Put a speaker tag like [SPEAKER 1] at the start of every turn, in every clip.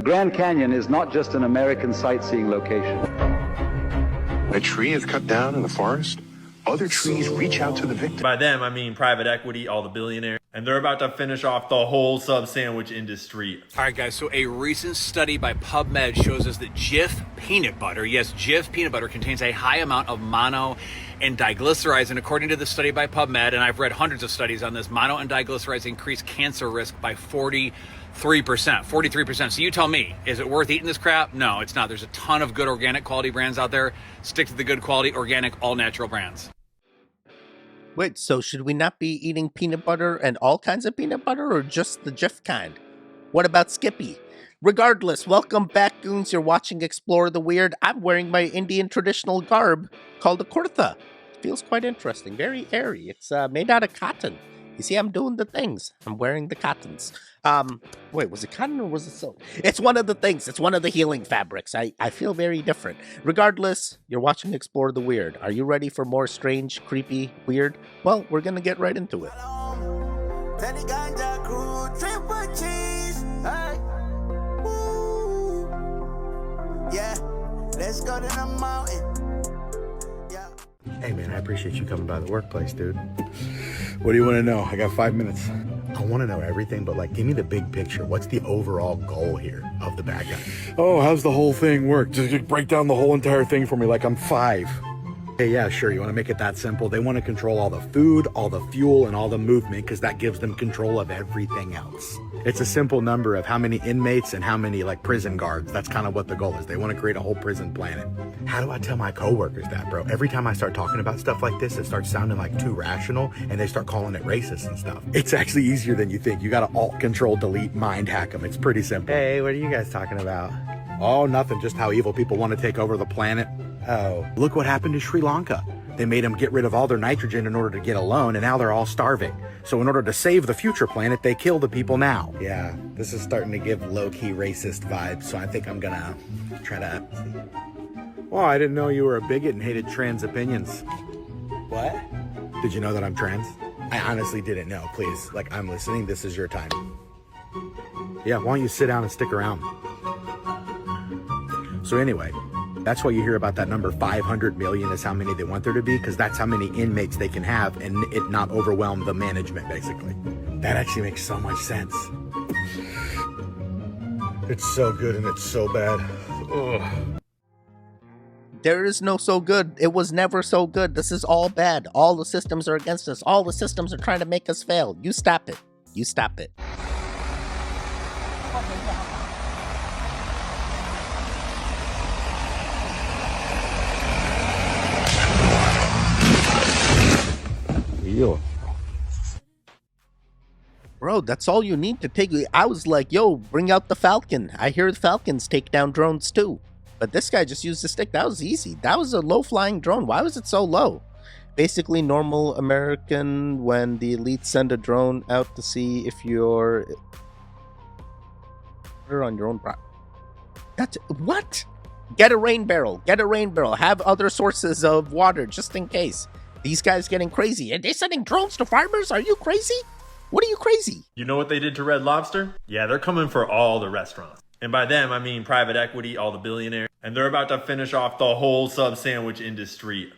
[SPEAKER 1] Grand Canyon is not just an American sightseeing location.
[SPEAKER 2] A tree is cut down in the forest. Other trees reach out to the victim.
[SPEAKER 3] By them, I mean private equity, all the billionaires. And they're about to finish off the whole sub sandwich industry.
[SPEAKER 4] All right, guys, so a recent study by PubMed shows us that Jif peanut butter, yes, Jif peanut butter contains a high amount of mono and diglycerides. And according to the study by PubMed, and I've read hundreds of studies on this, mono and diglycerides increase cancer risk by 43%. So you tell me, is it worth eating this crap? No, it's not. There's a ton of good organic quality brands out there. Stick to the good quality, organic, all natural brands.
[SPEAKER 5] Wait, so should we not be eating peanut butter and all kinds of peanut butter, or just the Jif kind? What about Skippy? Regardless, welcome back, goons. You're watching Explore the Weird. I'm wearing my Indian traditional garb called a kurta. It feels quite interesting, very airy. It's made out of cotton. You see, I'm doing the things. I'm wearing the cottons. Wait, was it cotton or was it silk? It's one of the things. It's one of the healing fabrics. I feel very different. Regardless, you're watching Explore the Weird. Are you ready for more strange, creepy, weird? Well, we're gonna get right into it.
[SPEAKER 6] Yeah, let's go to the mountain.
[SPEAKER 7] Hey man, I appreciate you coming by the workplace, dude. What do you want to know? I got 5 minutes. I want to know everything, but like, give me the big picture. What's the overall goal here of the bad guy? Oh, how's the whole thing work? Just break down the whole entire thing for me like I'm 5. Hey, yeah, sure. You want to make it that simple? They want to control all the food, all the fuel, and all the movement because that gives them control of everything else. It's a simple number of how many inmates and how many like prison guards. That's kind of what the goal is. They want to create a whole prison planet. How do I tell my coworkers that, bro? Every time I start talking about stuff like this, it starts sounding like too rational and they start calling it racist and stuff. It's actually easier than you think. You got to alt, control, delete, mind hack them. It's pretty simple. Hey, what are you guys talking about? Oh, nothing. Just how evil people want to take over the planet. Oh, look what happened to Sri Lanka. They made them get rid of all their nitrogen in order to get a loan, and now they're all starving. So in order to save the future planet, they kill the people now. Yeah, this is starting to give low-key racist vibes, so I think I'm gonna try to... Well, I didn't know you were a bigot and hated trans opinions. What? Did you know that I'm trans? I honestly didn't know. Please, like, I'm listening. This is your time. Yeah, why don't you sit down and stick around? So anyway... That's why you hear about that number 500 million is how many they want there to be, because that's how many inmates they can have and it not overwhelm the management, basically. That actually makes so much sense. It's so good and it's so bad. Ugh.
[SPEAKER 5] There is no so good. It was never so good. This is all bad. All the systems are against us. All the systems are trying to make us fail. You stop it. You stop it. Bro, that's all you need to take. I was like, yo, bring out the Falcon. I hear the Falcons take down drones too. But this guy just used a stick. That was easy. That was a low-flying drone. Why was it so low? Basically, normal American when the elites send a drone out to see if you're on your own property. That's what? Get a rain barrel. Get a rain barrel. Have other sources of water just in case. These guys getting crazy. Are they sending drones to farmers? Are you crazy? What are you crazy?
[SPEAKER 3] You know what they did to Red Lobster? Yeah, they're coming for all the restaurants. And by them, I mean private equity, all the billionaires. And they're about to finish off the whole sub sandwich industry.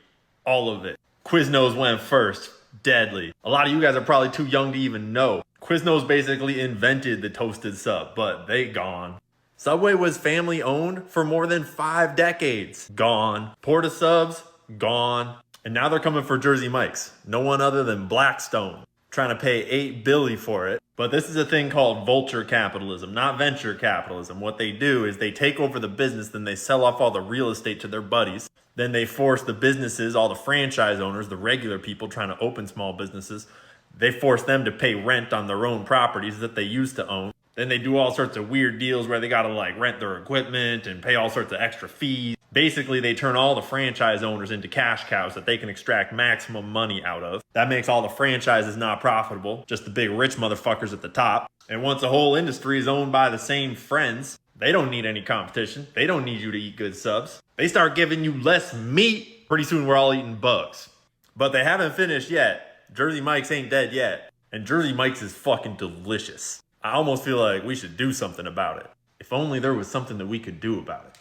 [SPEAKER 3] All of it. Quiznos went first. Deadly. A lot of you guys are probably too young to even know. Quiznos basically invented the toasted sub, but they gone. Subway was family owned for more than 5 decades. Gone. Porta subs, gone. And now they're coming for Jersey Mike's. No one other than Blackstone. Trying to pay $8 billion for it. But this is a thing called vulture capitalism, not venture capitalism. What they do is they take over the business, then they sell off all the real estate to their buddies. Then they force the businesses, all the franchise owners, the regular people trying to open small businesses, they force them to pay rent on their own properties that they used to own. Then they do all sorts of weird deals where they got to like rent their equipment and pay all sorts of extra fees. Basically, they turn all the franchise owners into cash cows that they can extract maximum money out of. That makes all the franchises not profitable, just the big rich motherfuckers at the top. And once the whole industry is owned by the same friends, they don't need any competition. They don't need you to eat good subs. They start giving you less meat. Pretty soon we're all eating bugs. But they haven't finished yet. Jersey Mike's ain't dead yet. And Jersey Mike's is fucking delicious. I almost feel like we should do something about it. If only there was something that we could do about it.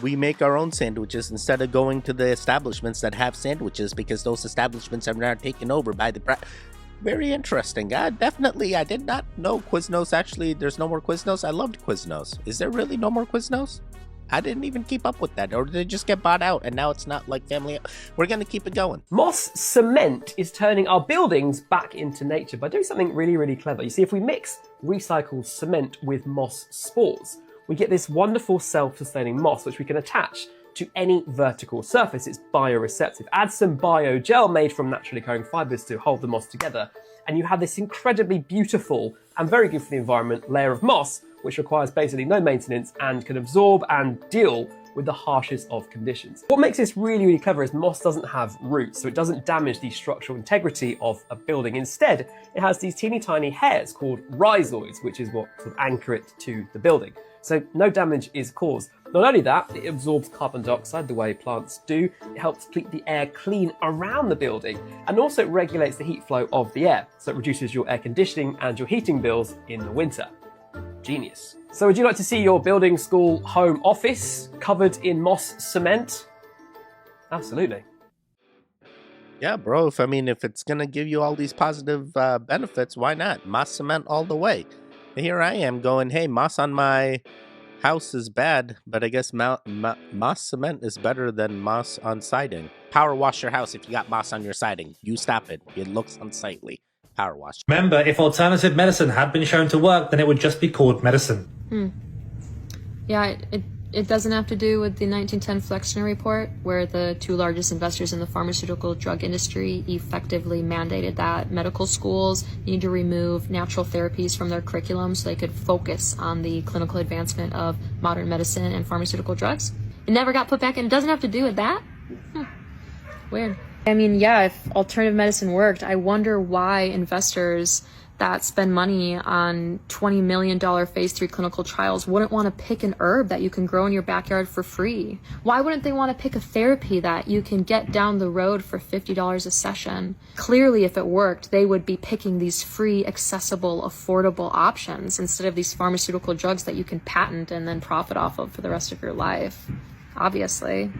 [SPEAKER 5] We make our own sandwiches instead of going to the establishments that have sandwiches, because those establishments are now taken over by the Very interesting. I did not know Quiznos. Actually, there's no more Quiznos. I loved Quiznos. Is there really no more Quiznos? I didn't even keep up with that. Or did it just get bought out and now it's not like family? We're going to keep it going.
[SPEAKER 8] Moss cement is turning our buildings back into nature by doing something really, really clever. You see, if we mix recycled cement with moss spores, we get this wonderful self-sustaining moss, which we can attach to any vertical surface. It's bioreceptive. Add some biogel made from naturally occurring fibers to hold the moss together, and you have this incredibly beautiful and very good for the environment layer of moss, which requires basically no maintenance and can absorb and deal with the harshest of conditions. What makes this really, really clever is moss doesn't have roots, so it doesn't damage the structural integrity of a building. Instead, it has these teeny tiny hairs called rhizoids, which is what sort of anchor it to the building. So no damage is caused. Not only that, it absorbs carbon dioxide the way plants do. It helps keep the air clean around the building, and also it regulates the heat flow of the air. So it reduces your air conditioning and your heating bills in the winter. Genius. So would you like to see your building, school, home, office covered in moss cement? Absolutely.
[SPEAKER 5] Yeah, bro. If it's going to give you all these positive benefits, why not? Moss cement all the way. Here I am going, hey, moss on my house is bad, but I guess moss cement is better than moss on siding. Power wash your house if you got moss on your siding. You stop it. It looks unsightly. Power wash.
[SPEAKER 9] Remember, if alternative medicine had been shown to work, then it would just be called medicine.
[SPEAKER 10] Yeah, it doesn't have to do with the 1910 Flexner report, where the two largest investors in the pharmaceutical drug industry effectively mandated that medical schools need to remove natural therapies from their curriculum so they could focus on the clinical advancement of modern medicine and pharmaceutical drugs. It never got put back in. It doesn't have to do with that. Weird. I mean, yeah, if alternative medicine worked, I wonder why investors that spend money on $20 million phase 3 clinical trials wouldn't want to pick an herb that you can grow in your backyard for free. Why wouldn't they want to pick a therapy that you can get down the road for $50 a session? Clearly, if it worked, they would be picking these free, accessible, affordable options instead of these pharmaceutical drugs that you can patent and then profit off of for the rest of your life. Obviously.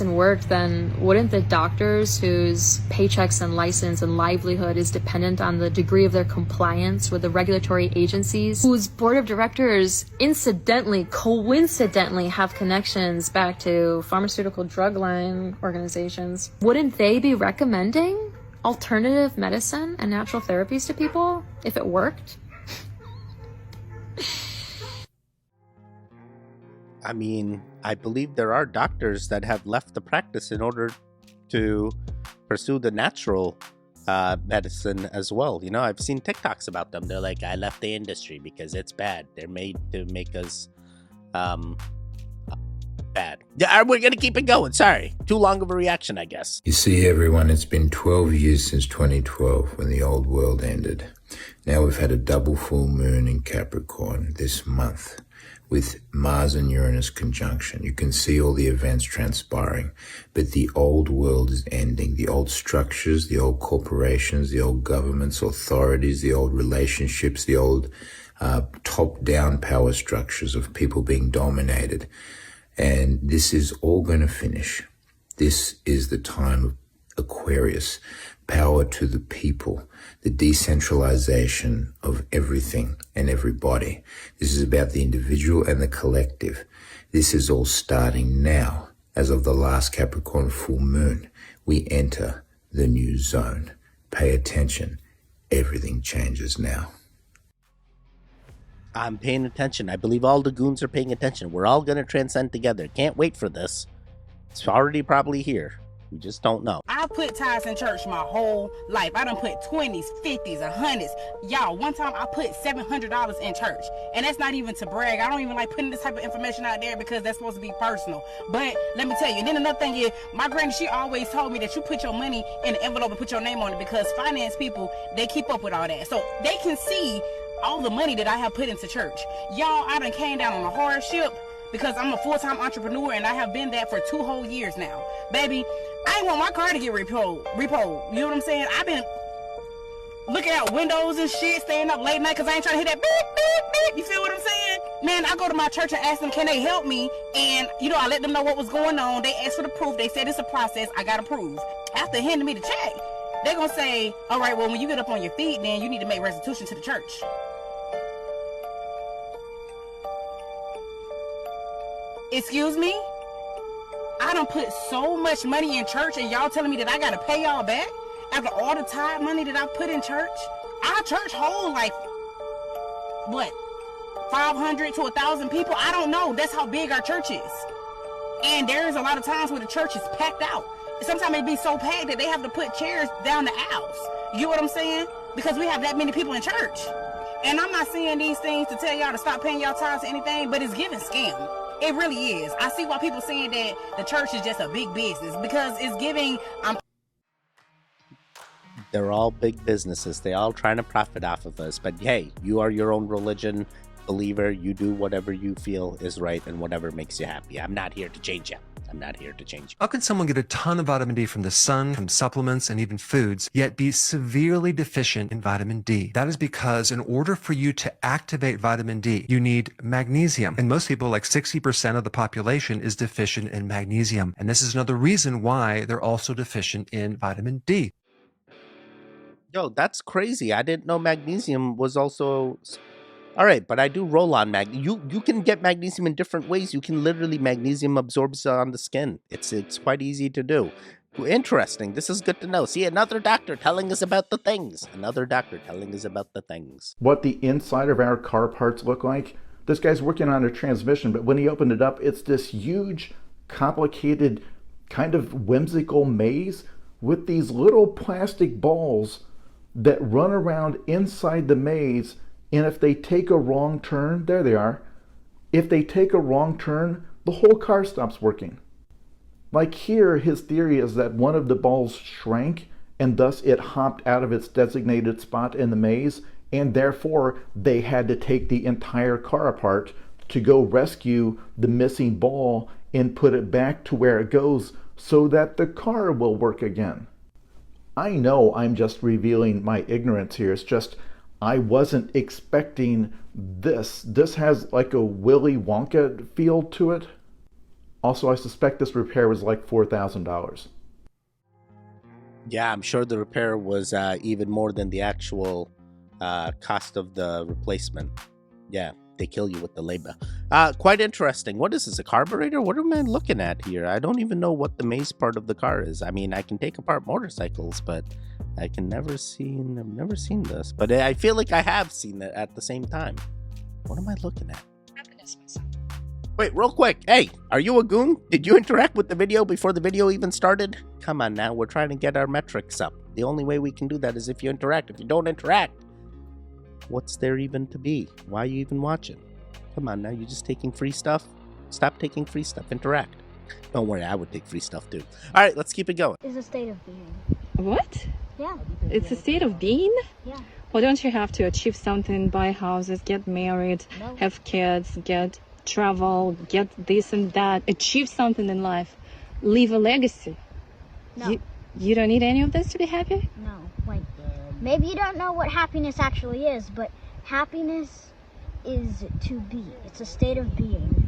[SPEAKER 10] Worked, then wouldn't the doctors whose paychecks and license and livelihood is dependent on the degree of their compliance with the regulatory agencies, whose board of directors coincidentally have connections back to pharmaceutical drug line organizations, wouldn't they be recommending alternative medicine and natural therapies to people if it worked?
[SPEAKER 5] I mean, I believe there are doctors that have left the practice in order to pursue the natural medicine as well. You know, I've seen TikToks about them. They're like, I left the industry because it's bad. They're made to make us bad. Yeah, we're going to keep it going. Sorry. Too long of a reaction, I guess.
[SPEAKER 11] You see, everyone, it's been 12 years since 2012 when the old world ended. Now we've had a double full moon in Capricorn this month, with Mars and Uranus conjunction. You can see all the events transpiring, but the old world is ending. The old structures, the old corporations, the old governments, authorities, the old relationships, the old top-down power structures of people being dominated. And this is all going to finish. This is the time of Aquarius, power to the people, the decentralization of everything and everybody. This is about the individual and the collective. This is all starting now. As of the last Capricorn full moon, we enter the new zone. Pay attention. Everything changes now.
[SPEAKER 5] I'm paying attention. I believe all the goons are paying attention. We're all going to transcend together. Can't wait for this. It's already probably here. We just don't know.
[SPEAKER 12] I put tithes in church my whole life. I done put 20s, 50s, 100s. Y'all, one time I put $700 in church. And that's not even to brag. I don't even like putting this type of information out there because that's supposed to be personal. But let me tell you, and then another thing is, my granny, she always told me that you put your money in an envelope and put your name on it because finance people, they keep up with all that. So they can see all the money that I have put into church. Y'all, I done came down on a hardship because I'm a full-time entrepreneur and I have been that for 2 whole years now. Baby, I ain't want my car to get repoed. You know what I'm saying? looking out windows and shit, staying up late night because I ain't trying to hear that beep, beep, beep. You feel what I'm saying? Man, I go to my church and ask them, can they help me? And, you know, I let them know what was going on. They asked for the proof. They said it's a process. I got to prove. After handing me the check, they're going to say, all right, well, when you get up on your feet, then you need to make restitution to the church. Excuse me? I done put so much money in church and y'all telling me that I got to pay y'all back? After all the tithe money that I put in church? Our church hold like, what, 500 to 1,000 people? I don't know. That's how big our church is. And there's a lot of times where the church is packed out. Sometimes it be so packed that they have to put chairs down the aisles. You get what I'm saying? Because we have that many people in church. And I'm not saying these things to tell y'all to stop paying y'all tithes or anything, but it's giving scam. It really is. I see why people saying that the church is just a big business because it's giving.
[SPEAKER 5] They're all big businesses. They all trying to profit off of us. But hey, you are your own religion believer. You do whatever you feel is right and whatever makes you happy. I'm not here to change you. I'm not here to change you.
[SPEAKER 13] How can someone get a ton of vitamin D from the sun, from supplements, and even foods, yet be severely deficient in vitamin D? That is because in order for you to activate vitamin D, you need magnesium. And most people, like 60% of the population, is deficient in magnesium. And this is another reason why they're also deficient in vitamin D.
[SPEAKER 5] Yo, that's crazy. I didn't know magnesium was also... All right, but I do roll on you can get magnesium in different ways. You can literally, magnesium absorbs on the skin. It's quite easy to do. Interesting. This is good to know. See, another doctor telling us about the things. Another doctor telling us about the things.
[SPEAKER 14] What the inside of our car parts look like. This guy's working on a transmission, but when he opened it up, it's this huge, complicated, kind of whimsical maze with these little plastic balls that run around inside the maze. And if they take a wrong turn, there they are. If they take a wrong turn, the whole car stops working. Like here, his theory is that one of the balls shrank and thus it hopped out of its designated spot in the maze, and therefore they had to take the entire car apart to go rescue the missing ball and put it back to where it goes so that the car will work again. I know I'm just revealing my ignorance here. It's just I wasn't expecting this. This has like a Willy Wonka feel to it. Also, I suspect this repair was like $4,000.
[SPEAKER 5] Yeah, I'm sure the repair was even more than the actual cost of the replacement. Yeah, they kill you with the labor. Quite interesting. What is this, a carburetor? What am I looking at here? I don't even know what the maze part of the car is. I mean, I can take apart motorcycles, but I've never seen this. But I feel like I have seen it at the same time. What am I looking at? Wait, real quick. Hey, are you a goon? Did you interact with the video before the video even started? Come on now, we're trying to get our metrics up. The only way we can do that is if you interact. If you don't interact, what's there even to be? Why are you even watching? Come on now, you're just taking free stuff? Stop taking free stuff. Interact. Don't worry, I would take free stuff too. All right, let's keep it going.
[SPEAKER 15] It's a state of being.
[SPEAKER 16] What?
[SPEAKER 15] Yeah.
[SPEAKER 16] It's a state of being?
[SPEAKER 15] Yeah.
[SPEAKER 16] Well, don't you have to achieve something, buy houses, get married, have kids, travel, get this and that, achieve something in life, leave a legacy?
[SPEAKER 15] No.
[SPEAKER 16] You don't need any of this to be happy?
[SPEAKER 15] No. Like, maybe you don't know what happiness actually is, but happiness is to be. It's a state of being.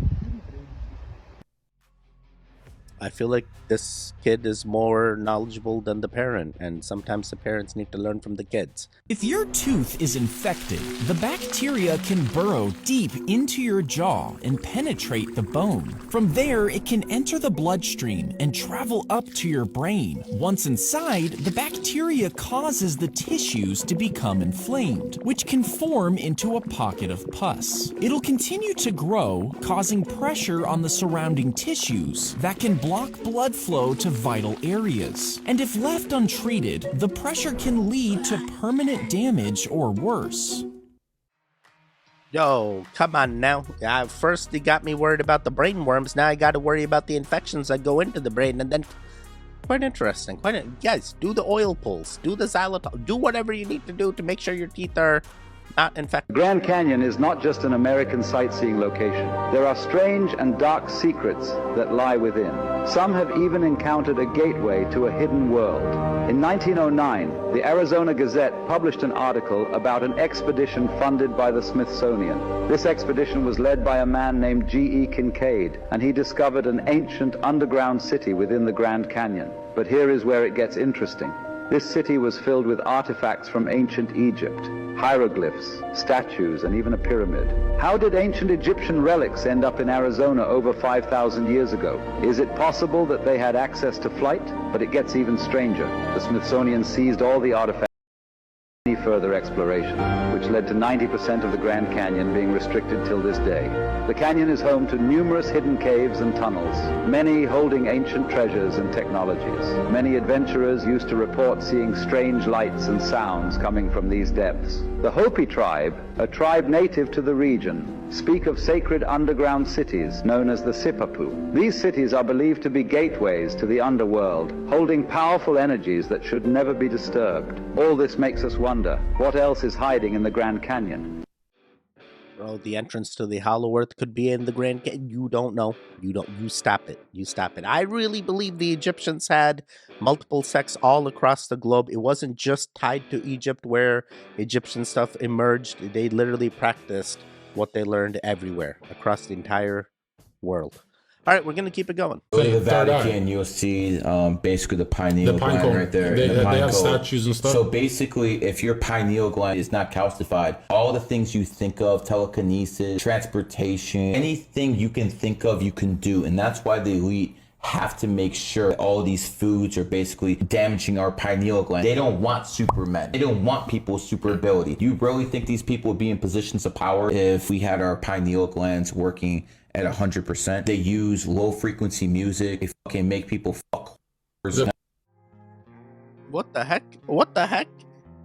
[SPEAKER 5] I feel like this kid is more knowledgeable than the parent, and sometimes the parents need to learn from the kids.
[SPEAKER 17] If your tooth is infected, the bacteria can burrow deep into your jaw and penetrate the bone. From there, it can enter the bloodstream and travel up to your brain. Once inside, the bacteria causes the tissues to become inflamed, which can form into a pocket of pus. It'll continue to grow, causing pressure on the surrounding tissues that can block blood flow to vital areas. And if left untreated, the pressure can lead to permanent damage or worse.
[SPEAKER 5] Yo, come on now. First they got me worried about the brain worms. Now I got to worry about the infections that go into the brain. And then, quite interesting. Guys, do the oil pulls. Do the xylitol. Do whatever you need to do to make sure your teeth are not infected.
[SPEAKER 1] The Grand Canyon is not just an American sightseeing location. There are strange and dark secrets that lie within. Some have even encountered a gateway to a hidden world. In 1909, the Arizona Gazette published an article about an expedition funded by the Smithsonian. This expedition was led by a man named G.E. Kincaid, and he discovered an ancient underground city within the Grand Canyon. But here is where it gets interesting. This city was filled with artifacts from ancient Egypt, hieroglyphs, statues, and even a pyramid. How did ancient Egyptian relics end up in Arizona over 5,000 years ago? Is it possible that they had access to flight? But it gets even stranger. The Smithsonian seized all the artifacts without any further exploration, which led to 90% of the Grand Canyon being restricted till this day. The canyon is home to numerous hidden caves and tunnels, many holding ancient treasures and technologies. Many adventurers used to report seeing strange lights and sounds coming from these depths. The Hopi tribe, a tribe native to the region, speak of sacred underground cities known as the Sipapu. These cities are believed to be gateways to the underworld, holding powerful energies that should never be disturbed. All this makes us wonder, what else is hiding in the Grand Canyon?
[SPEAKER 5] Bro, the entrance to the Hollow Earth could be in the Grand Canyon. You don't know. You stop it. You stop it. I really believe the Egyptians had multiple sects all across the globe. It wasn't just tied to Egypt where Egyptian stuff emerged. They literally practiced what they learned everywhere across the entire world. All right, we're going to keep it going.
[SPEAKER 18] Go to the Vatican, you'll see basically the pineal gland right there.
[SPEAKER 19] They have statues and stuff.
[SPEAKER 18] So basically, if your pineal gland is not calcified, all the things you think of, telekinesis, transportation, anything you can think of, you can do. And that's why the elite have to make sure that all of these foods are basically damaging our pineal gland. They don't want supermen. They don't want people with super ability. You really think these people would be in positions of power if we had our pineal glands working at 100%? They use low frequency music. They fucking make people fuck.
[SPEAKER 5] What the heck? What the heck?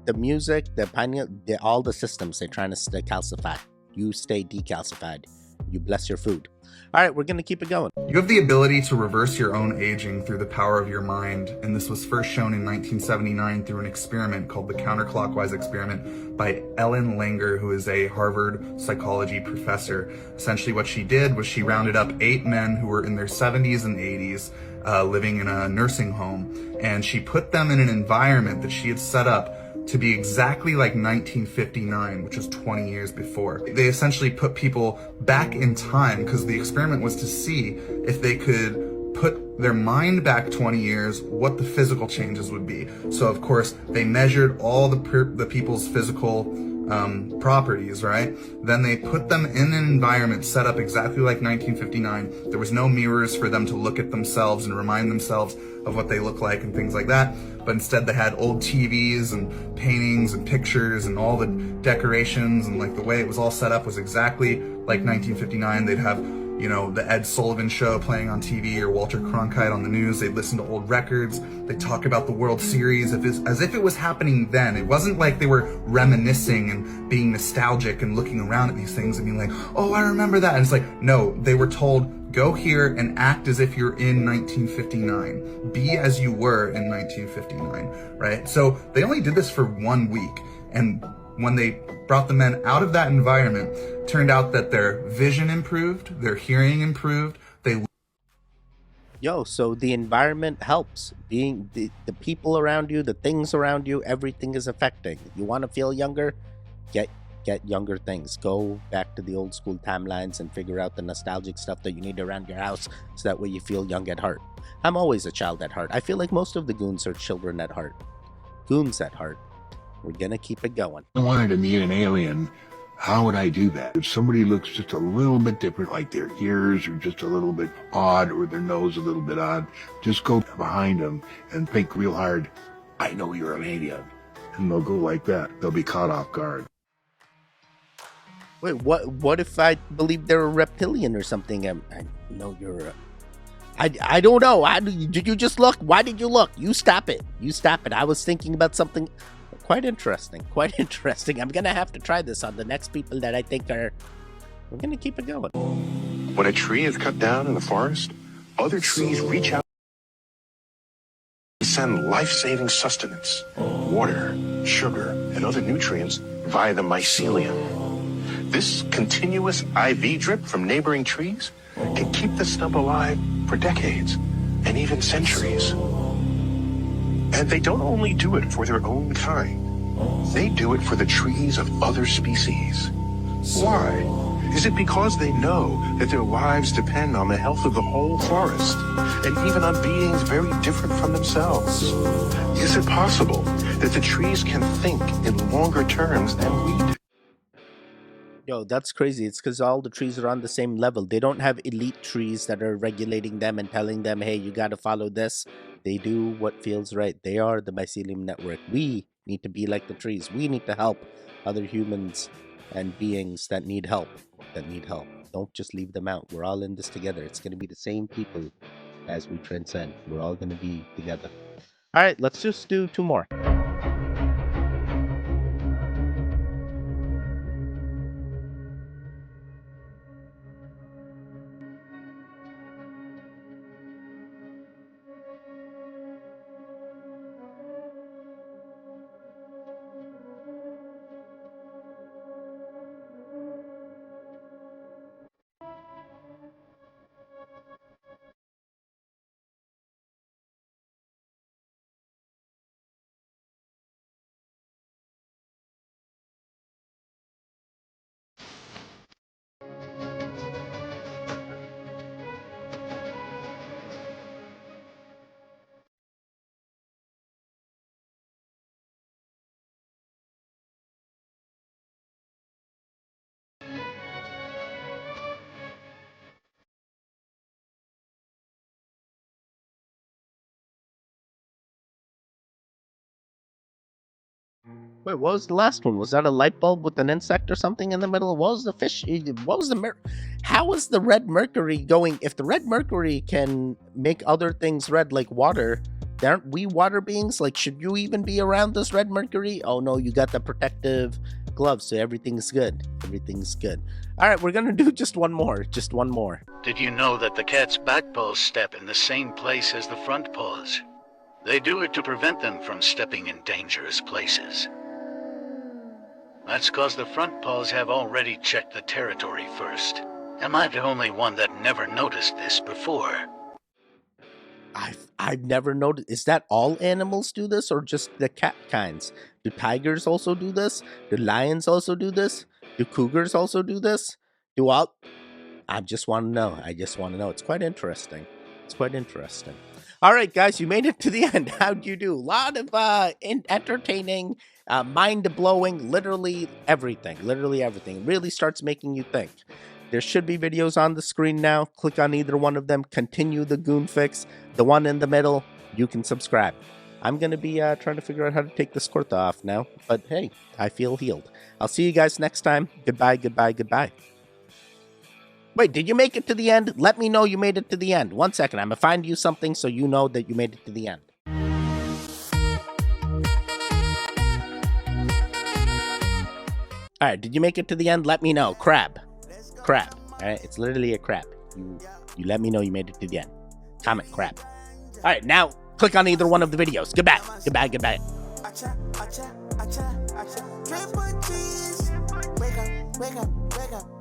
[SPEAKER 5] The music, the pineal, all the systems, they're trying to stay calcified. You stay decalcified. You bless your food. All right, we're going to keep it going.
[SPEAKER 20] You have the ability to reverse your own aging through the power of your mind, and this was first shown in 1979 through an experiment called the counterclockwise experiment by Ellen Langer, who is a Harvard psychology professor. Essentially what she did was she rounded up 8 men who were in their 70s and 80s, living in a nursing home, and she put them in an environment that she had set up to be exactly like 1959, which was 20 years before. They essentially put people back in time because the experiment was to see if they could put their mind back 20 years, what the physical changes would be. So of course, they measured all the people's physical properties, right? Then they put them in an environment set up exactly like 1959. There was no mirrors for them to look at themselves and remind themselves of what they look like and things like that. But instead they had old TVs and paintings and pictures and all the decorations, and like the way it was all set up was exactly like 1959. They'd have, you know, the Ed Sullivan Show playing on TV or Walter Cronkite on the news. They'd listen to old records. They'd talk about the World Series as if it was happening then. It wasn't like they were reminiscing and being nostalgic and looking around at these things and being like, oh, I remember that. And it's like, no, they were told, go here and act as if you're in 1959. Be as you were in 1959, right? So they only did this for 1 week. And when they brought the men out of that environment, turned out that their vision improved, their hearing improved.
[SPEAKER 5] So the environment helps. Being the people around you, the things around you, everything is affecting. You want to feel younger? Get younger things. Go back to the old school timelines and figure out the nostalgic stuff that you need around your house so that way you feel young at heart. I'm always a child at heart. I feel like most of the goons are children at heart. Goons at heart. We're gonna keep it going.
[SPEAKER 21] I wanted to meet an alien. How would I do that? If somebody looks just a little bit different, like their ears are just a little bit odd or their nose a little bit odd, just go behind them and think real hard, I know you're an alien. And they'll go like that. They'll be caught off guard.
[SPEAKER 5] Wait, what if I believe they're a reptilian or something? I know you're a... I don't know. Did you just look? Why did you look? You stop it. You stop it. I was thinking about something quite interesting. Quite interesting. I'm going to have to try this on the next people that I think are... We're going to keep it going.
[SPEAKER 2] When a tree is cut down in the forest, other trees reach out to the send life-saving sustenance, water, sugar, and other nutrients via the mycelium. This continuous IV drip from neighboring trees can keep the stump alive for decades and even centuries. And they don't only do it for their own kind. They do it for the trees of other species. Why? Is it because they know that their lives depend on the health of the whole forest, and even on beings very different from themselves? Is it possible that the trees can think in longer terms than we do?
[SPEAKER 5] Yo, that's crazy. It's because all the trees are on the same level. They don't have elite trees that are regulating them and telling them, hey, you got to follow this. They do what feels right. They are the mycelium network. We need to be like the trees. We need to help other humans and beings that need help. Don't just leave them out. We're all in this together. It's going to be the same people as we transcend. We're all going to be together. All right, let's just do 2 more. Wait, what was the last one? Was that a light bulb with an insect or something in the middle? What was the fish? What was the how is the red mercury going? If the red mercury can make other things red like water, aren't we water beings? Like, should you even be around this red mercury? Oh no, you got the protective gloves, so everything's good. Everything's good. All right, we're gonna do just one more. Just one more.
[SPEAKER 19] Did you know that the cat's back paws step in the same place as the front paws? They do it to prevent them from stepping in dangerous places. That's cause the front paws have already checked the territory first. Am I the only one that never noticed this before?
[SPEAKER 5] I've never noticed. Is that all animals do this, or just the cat kinds? Do tigers also do this? Do lions also do this? Do cougars also do this? Do all? I just want to know. It's quite interesting. All right, guys, you made it to the end. How'd you do? A lot of entertaining, mind-blowing, literally everything. It really starts making you think. There should be videos on the screen now. Click on either one of them. Continue the Goon Fix. The one in the middle, you can subscribe. I'm going to be trying to figure out how to take this kurta off now. But hey, I feel healed. I'll see you guys next time. Goodbye. Wait, did you make it to the end? Let me know you made it to the end. 1 second. I'm going to find you something so you know that you made it to the end. All right, did you make it to the end? Let me know. Crab. All right, it's literally a crab. You let me know you made it to the end. Comment crab. All right, now click on either one of the videos. Goodbye.
[SPEAKER 6] Triple cheese. Wake up.